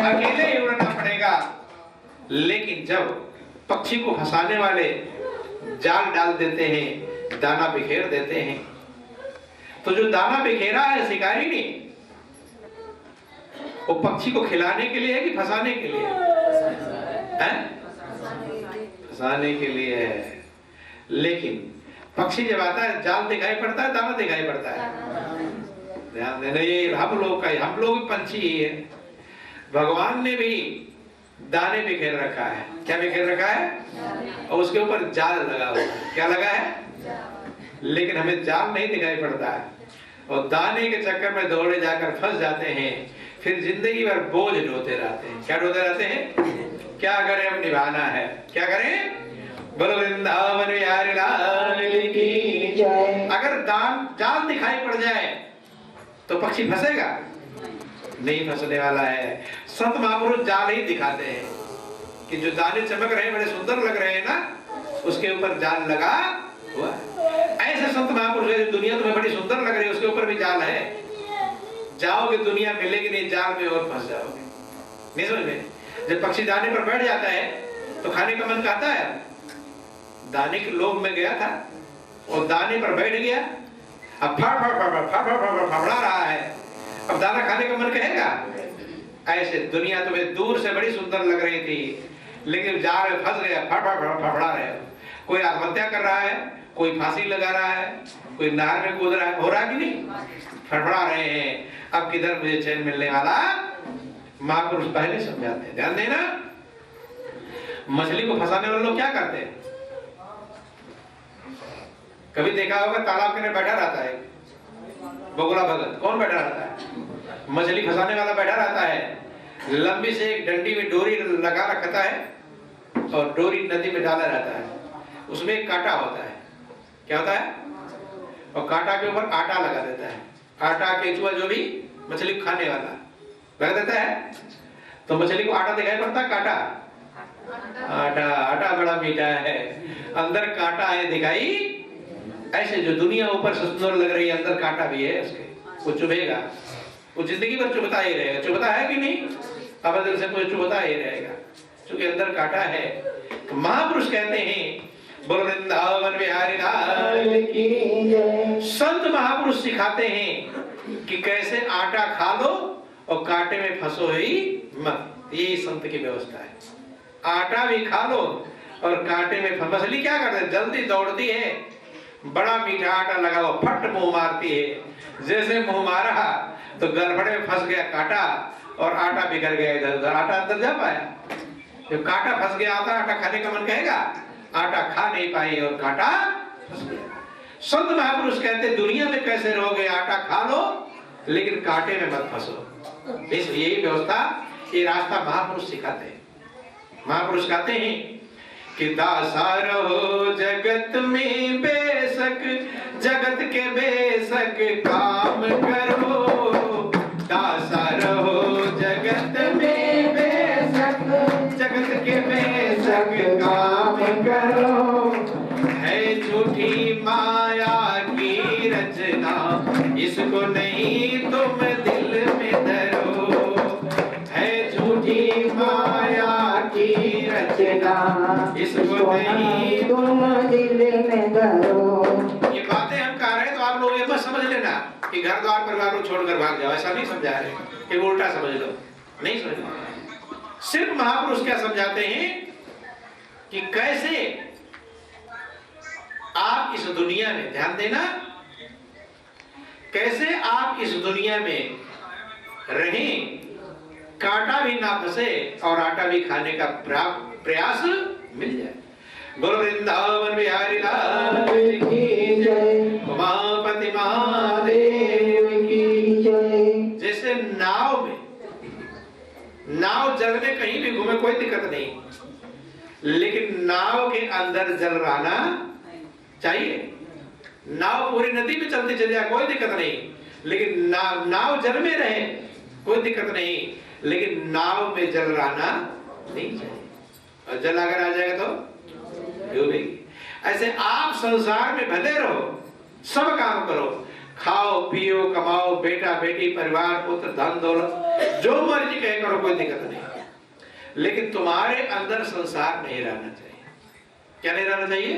अकेले ही उड़ना पड़ेगा। लेकिन जब पक्षी को फंसाने वाले जाल डाल देते हैं, दाना बिखेर देते हैं, तो जो दाना बिखेरा है शिकारी ने, वो पक्षी को खिलाने के लिए है कि फंसाने के लिए है? फंसाने के लिए है। लेकिन पक्षी जब आता है, जाल दिखाई पड़ता है, दाना दिखाई पड़ता है। ध्यान देना, ये हम लोग पंछी ही है। भगवान ने भी दाने बिखेर रखा है। क्या बिखेर रखा है? और उसके ऊपर जाल लगा हुआ है। क्या लगा है? लेकिन हमें जाल नहीं दिखाई पड़ता है, और दाने के चक्कर में दौड़े जाकर फंस जाते हैं। फिर जिंदगी भर बोझ ढोते रहते हैं। क्या ढोते रहते हैं? क्या करें, अब निभाना है। क्या करें? बोलो वृंदावन बिहारी लाल की जय। अगर जाल दिखाई पड़ जाए तो पक्षी फंसेगा? नहीं फंसने वाला है। संत महापुरुष जाल ही दिखाते हैं कि जो दाने चमक रहे हैं, बड़े सुंदर लग रहे हैं ना, उसके ऊपर जाल लगा हुआ है। ऐसे संत महापुरुष है, दुनिया तुम्हें बड़ी सुंदर लग रही है, उसके ऊपर भी जाल है। जाओगे दुनिया मिलेगी नहीं, जाल में और फंस जाओगे। नहीं समझ में? जब पक्षी दाने पर बैठ जाता है तो खाने का मन करता है। दाने के लोभ में गया था और दाने पर बैठ गया, अब फड़फड़ा रहा है, अब दाना खाने का मन कहेगा? ऐसे दुनिया तुम्हें दूर से बड़ी सुंदर लग रही थी, लेकिन जाल में फंस गया, फड़फड़ा रहे हो। कोई आत्महत्या कर रहा है, कोई फांसी लगा रहा है, कोई नहर में कूद रहा है, हो रहा कि नहीं? फड़फड़ा रहे हैं, अब किधर मुझे चैन मिलने वाला? महापुरुष पहले समझाते हैं। ध्यान देना, मछली को फंसाने वाले लोग क्या करते हैं? कभी देखा होगा तालाब के अंदर बैठा रहता है बगुला भगत। कौन बैठा रहता है? मछली फंसाने वाला बैठा रहता है। लंबी से एक डंडी में डोरी लगा रखता है और डोरी नदी में डाला रहता है। उसमें एक कांटा होता है। क्या होता है? और कांटा के ऊपर आटा लगा देता है। आटा केचुआ जो भी मछली को खाने वाला लगा देता है, तो मछली को आटा दिखाई पड़ता है? कांटा आटा बड़ा मीठा है, अंदर कांटा है दिखाई। ऐसे जो दुनिया ऊपर से सुंदर लग रही है, अंदर कांटा भी है उसके, वो चुभेगा, वो जिंदगी भर चुभता ही रहेगा। चुभता है कि नहीं? अब दिल से कोई चुभता ही रहेगा, क्योंकि अंदर कांटा है। तो महापुरुष कहते हैं, बोलो वृंदावन बिहारी लाल की जय। संत महापुरुष सिखाते हैं कि कैसे आटा खा लो और कांटे में फंसो ही मत। ये संत की व्यवस्था है। आटा भी खा लो और कांटे में फंस। मछली क्या करते हैं? जल्दी दौड़ती है, बड़ा मीठा आटा लगा हुआ, फट मुंह मारती है। जैसे मुंह मारा तो गलफड़े में फंस गया कांटा और आटा बिखर गया इधर उधर, आटा अंदर जा पाया। जब कांटा फंस गया, आटा खाने का मन कहेगा? आटा खा नहीं पाई और कांटा फंस गया। संत महापुरुष कहते दुनिया में कैसे रहोगे? आटा खा लो लेकिन कांटे में मत फंसो। यही व्यवस्था, ये रास्ता महापुरुष सिखाते हैं। महापुरुष कहते हैं कि दासा रहो जगत में बेशक, जगत के बेशक काम करो। दासा रहो जगत में बेशक, जगत के बेशक काम करो। है झूठी माया की रचना, इसको नहीं तुम दिल में धरो। है झूठी माया की रचना, इसको नहीं तुम दिल में धरो। ये बातें हम कह रहे हैं तो आप लोग ये मत समझ लेना कि घर द्वार परिवार को छोड़कर भाग जाओ। ऐसा नहीं समझा रहे कि उल्टा समझ लो, नहीं समझ लो। सिर्फ महापुरुष क्या समझाते हैं कि कैसे आप इस दुनिया में, ध्यान देना, कैसे आप इस दुनिया में रहें, कांटा भी ना फंसे और आटा भी खाने का प्रयास मिल जाए। बोलो वृंदावन बिहारी लाल की जय, उमापति महादेव की जय। जैसे नाव में, नाव जल में कहीं भी घूमे कोई दिक्कत नहीं, लेकिन नाव के अंदर जल रहना चाहिए। नाव पूरी नदी में चलती चल जाए कोई दिक्कत नहीं, लेकिन नाव जल में रहे कोई दिक्कत नहीं, लेकिन नाव में जल रहना नहीं चाहिए। और जल अगर आ जाएगा तो डूबेगी। ऐसे आप संसार में भले रहो, सब काम करो, खाओ पियो कमाओ, बेटा बेटी परिवार पुत्र धन दौलत जो मर्जी कहे करो, कोई दिक्कत नहीं, लेकिन तुम्हारे अंदर संसार नहीं रहना चाहिए। क्या नहीं रहना चाहिए?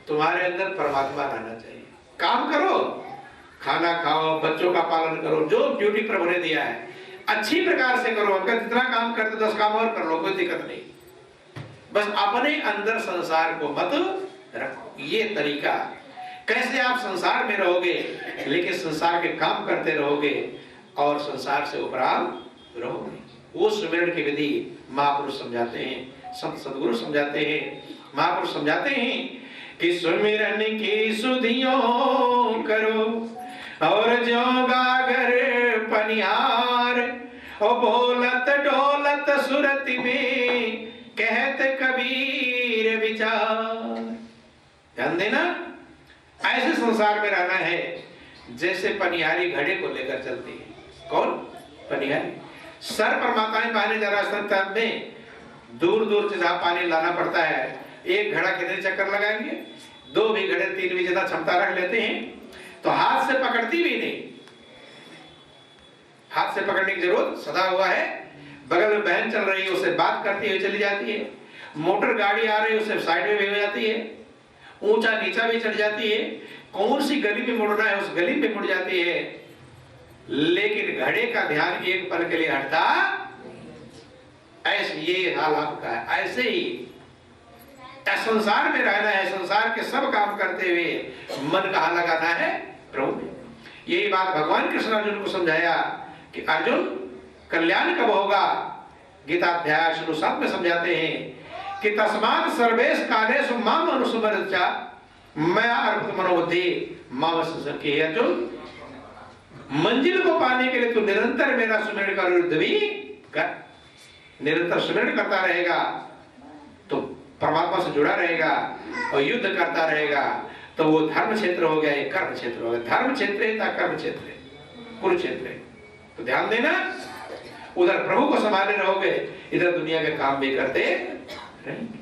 तुम्हारे अंदर परमात्मा रहना चाहिए। काम करो, खाना खाओ, बच्चों का पालन करो, जो ड्यूटी प्रभु ने दिया है अच्छी प्रकार से करो। अगर जितना काम करते 10 काम और कर लो, कोई दिक्कत नहीं, बस अपने अंदर संसार को मत रखो। ये तरीका कैसे आप संसार में रहोगे लेकिन संसार के काम करते रहोगे और संसार से उपरांत रहोगे। वो सुमिरन की विधि महापुरुष समझाते हैं, संत सदगुरु समझाते हैं। महापुरुष समझाते हैं कि सुमिरन की सुधियों करो और जो गागर पनिहार, और बोलत डोलत सुरत में कहत कबीर विचार। ध्यान देना, ऐसे संसार में रहना है जैसे पनिहारी घड़े को लेकर चलती है। कौन? पनिहारी। सर पर माताएं पानी जा रहा में दूर दूर से जहां पानी लाना पड़ता है, एक घड़ा कितने चक्कर लगाएंगे? 2 भी घड़े 3 भी ज्यादा क्षमता रख लेते हैं, तो हाथ से पकड़ती भी नहीं। हाथ से पकड़ने की जरूरत सदा हुआ है। बगल में बहन चल रही है, उससे बात करती हुई चली जाती है। मोटर गाड़ी आ रही है, उससे साइड में भी हो जाती है। ऊंचा नीचा भी चढ़ जाती है। कौन सी गली में मुड़ना है उस गली में मुड़ जाती है, लेकिन घड़े का ध्यान एक पल के लिए हटता। ऐसे ये हाल आपका है। ऐसे ही संसार में रहना है, संसार के सब काम करते हुए मन कहाँ लगाना है? प्रभु में। यही बात भगवान कृष्ण अर्जुन को समझाया कि अर्जुन कल्याण कब होगा। गीता अध्याय 7 में समझाते हैं कि तस्मात् सर्वेश कालेषु माम अनुस्मरत्या मया अर्पित मनोबुद्धि माम संसर्गे। अर्जुन, मंजिल को पाने के लिए तू निरंतर मेरा सुमिरन कर, युद्ध भी कर। निरंतर सुमिरन करता रहेगा तो परमात्मा से जुड़ा रहेगा और युद्ध करता रहेगा तो वो धर्म क्षेत्र हो गया, एक कर्म क्षेत्र हो गया। धर्म क्षेत्र है, कर्म क्षेत्र है, कुरुक्षेत्र है। तो ध्यान देना, उधर प्रभु को संभाले रहोगे, इधर दुनिया के काम भी करते रहेंगे।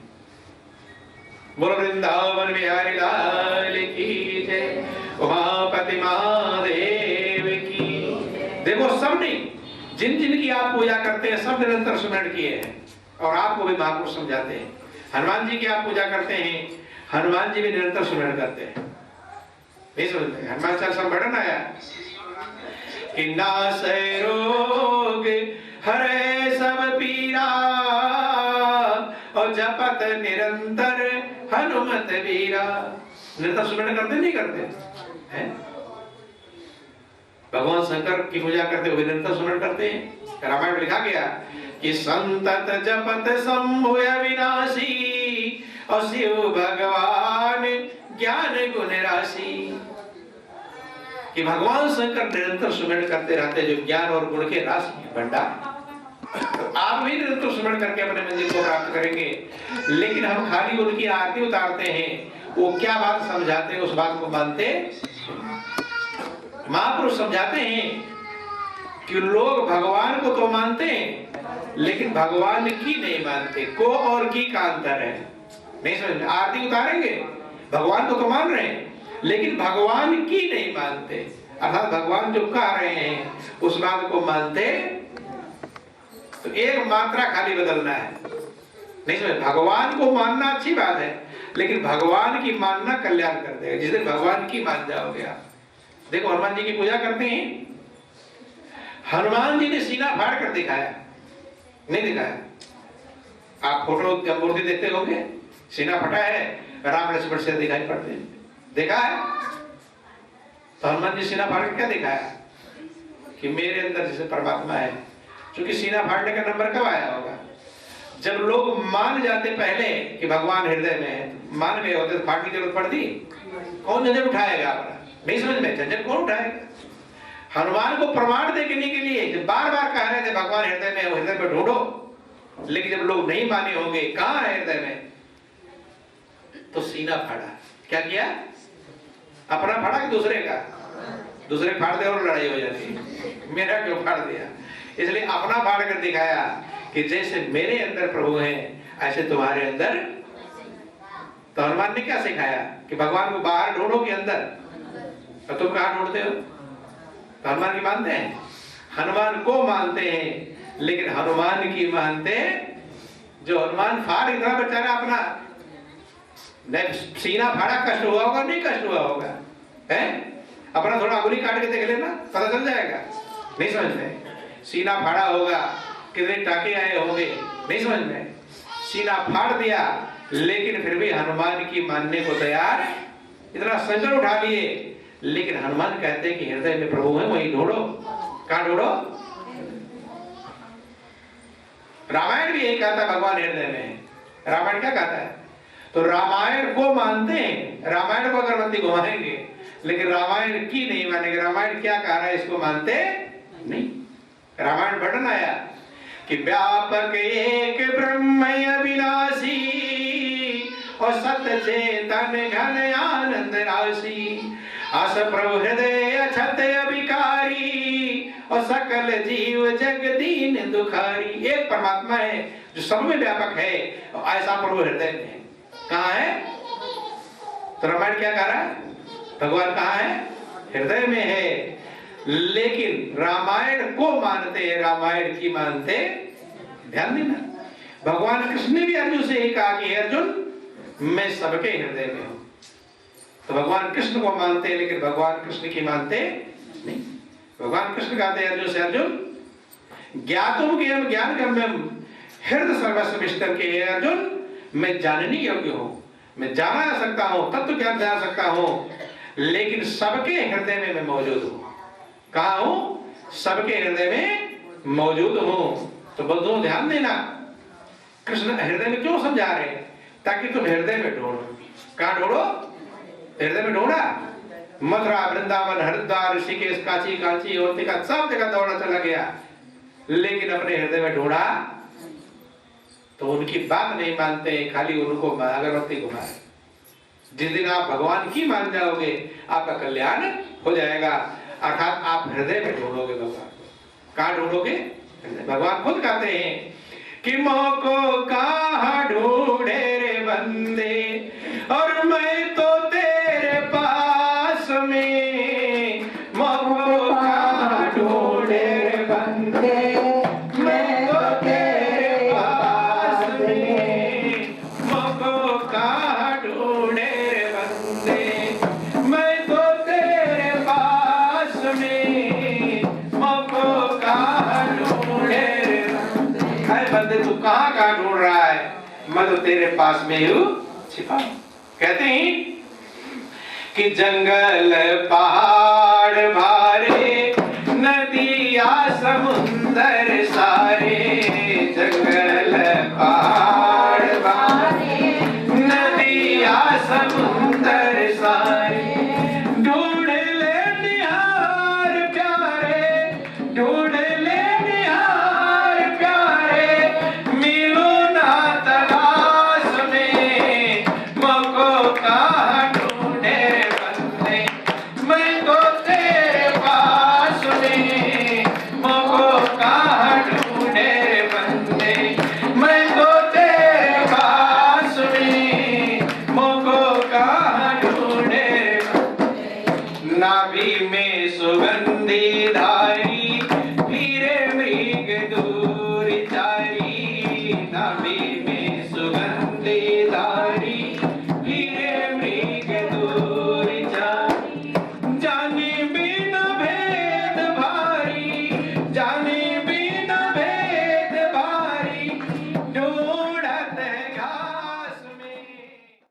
बोलो वृंदावन बिहारी लाल की जय, उमापति महादेव की। देखो सब नहीं, जिन जिन की आप पूजा करते हैं सब निरंतर सुमिरन किए हैं और आपको भी महापुरुष समझाते हैं। हनुमान जी की आप पूजा करते हैं, हनुमान जी भी निरंतर सुमिरन करते हैं। नहीं समझते? हनुमान चालीसा में वर्णन आया कि नासै रोग हरै सब पीरा और जपत निरंतर हनुमत वीरा। निरंतर सुमिरन करते नहीं करते हैं? भगवान शंकर की पूजा करते हुए निरंतर सुमिरन करते हैं। रामायण में लिखा गया कि संतत जपत शंभु अविनाशी और शिव भगवान ज्ञान गुण राशि। कि भगवान शंकर निरंतर सुमिरन करते रहते जो ज्ञान और गुण के राशि भंडार। तो आप भी निरंतर सुमिरन करके अपने मंजिल को प्राप्त करेंगे। लेकिन हम खाली उनकी आरती उतारते हैं, वो क्या बात समझाते हैं उस बात को मानते। महापुरुष समझाते हैं कि लोग भगवान को तो मानते हैं लेकिन भगवान की नहीं मानते। को और की का अंतर है, नहीं समझ? आरती उतारेंगे, भगवान को तो मान रहे हैं लेकिन भगवान की नहीं मानते। अर्थात भगवान जो कह रहे हैं उस बात को मानते। तो एक मात्रा खाली बदलना है, नहीं समझ? भगवान को मानना अच्छी बात है लेकिन भगवान की मानना कल्याण कर देगा। जिस दिन भगवान की मान जाओगे आप। देखो हनुमान जी की पूजा करते हैं, हनुमान जी ने सीना फाड़ कर दिखाया, नहीं दिखाया? आप फोटो मूर्ति देखते होंगे, सीना फटा है, राम लक्ष्मण से दिखाई पड़ते हैं, देखा है? तो हनुमान जी सीना फाड़ कर क्या दिखाया कि मेरे अंदर जैसे परमात्मा है। क्योंकि सीना फाड़ने का नंबर कब आया होगा? जब लोग मान जाते पहले कि भगवान हृदय में है, मान गए होते तो फाड़ने की जरूरत पड़ती? कौन झंझट उठाएगा अपना? नहीं समझ में? झंझट कौन उठाएगा? हनुमान को प्रमाण देने के लिए जब बार बार कह रहे थे भगवान हृदय में, हृदय में ढूंढो, लेकिन जब लोग नहीं माने होंगे कहां है हृदय में, तो सीना फाड़ा। क्या किया? अपना फाड़ा कि दूसरे का? दूसरे फाड़ दे और लड़ाई हो जाती है, मेरा क्यों फाड़ दिया? इसलिए अपना फाड़ कर दिखाया कि जैसे मेरे अंदर प्रभु हैं ऐसे तुम्हारे अंदर। तो हनुमान ने क्या सिखाया कि भगवान को बाहर ढूंढो कि अंदर? तो तुम कहाँ ढूंढते हो? तो हनुमान की मानते हैं, हनुमान को मानते हैं, लेकिन हनुमान की मानते जो हनुमान फाड़ इतना बेचारा अपना सीना फाड़ा, कष्ट हुआ होगा नहीं कष्ट हुआ होगा है? अपना थोड़ा अंगुली काट के देख लेना, पता चल जाएगा। नहीं समझ में? सीना फाड़ा होगा, कितने टाके आए होंगे, नहीं समझ में? सीना फाड़ दिया, लेकिन फिर भी हनुमान की मानने को तैयार, इतना संकट उठा लिए, लेकिन हनुमान कहते हैं कि हृदय में प्रभु है, वहीं ढूंढो। कहां ढूंढो? रामायण भी यही कहता है, भगवान हृदय में है। रामायण क्या कहता है? तो रामायण को मानते हैं, रामायण को अगरबत्ती घुमाएंगे, लेकिन रामायण की नहीं मानेंगे। रामायण क्या कह रहा है इसको मानते नहीं। रामायण वर्णन आया कि व्यापक एक ब्रह्म अविनाशी और सत्य चेतन घन आनंद राशि, आस प्रभु हृदय अछत अभिकारी और सकल जीव जग दीन दुखारी। एक परमात्मा है जो सब में व्यापक है, और ऐसा प्रभु हृदय में है। कहाँ है? तो रामायण क्या कह रहा है? भगवान कहाँ है? हृदय में है। लेकिन रामायण को मानते हैं, रामायण की मानते। ध्यान देना, भगवान कृष्ण ने भी अर्जुन से ही कहा कि अर्जुन मैं सबके हृदय में हूं। तो भगवान कृष्ण को मानते हैं, लेकिन भगवान कृष्ण की मानते नहीं। भगवान कृष्ण कहते हैं अर्जुन से, अर्जुन ज्ञातुम ज्ञान ज्ञान गम्यम हृदय सर्वस्व विष्टम के अर्जुन, मैं जानने योग्य हूं, मैं जाना जा सकता हूं, तत्व ज्ञान जा सकता हूं, लेकिन सबके हृदय में मैं मौजूद हूं। कहा हूं? सबके हृदय में मौजूद हूं। तो बंधुओं ध्यान देना, कृष्ण हृदय में क्यों समझा रहे हैं? ताकि तुम हृदय में ढूंढो। कहां ढूंढो? हृदय में ढूंढा। मथुरा, वृंदावन, हरिद्वार, ऋषिकेश, काशी, कांची, अवंतिका, सब जगह दौड़ा चला गया, लेकिन अपने हृदय में ढूंढा तो उनकी बात नहीं मानते, खाली उनको अगरबत्ती घुमाए। जिस दिन आप भगवान की मान जाओगे, आपका कल्याण हो जाएगा, अर्थात आप हृदय में ढूंढोगे भगवान को। कहां ढूंढोगे? भगवान खुद कहते हैं कि मोको कहां ढूंढे रे बंदे, और मैं तो तेरे पास में। मोको कहां ढूंढे रे बंदे, मैं तो तेरे पास में। मोको कहां ढूंढे रे बंदे, मैं तो तेरे पास में। मोको कहां ढूंढे रे बंदे, तू कहां कहां ढूंढ रहा है? मैं तो तेरे पास में हूं छिपा। कहते हैं कि जंगल पहाड़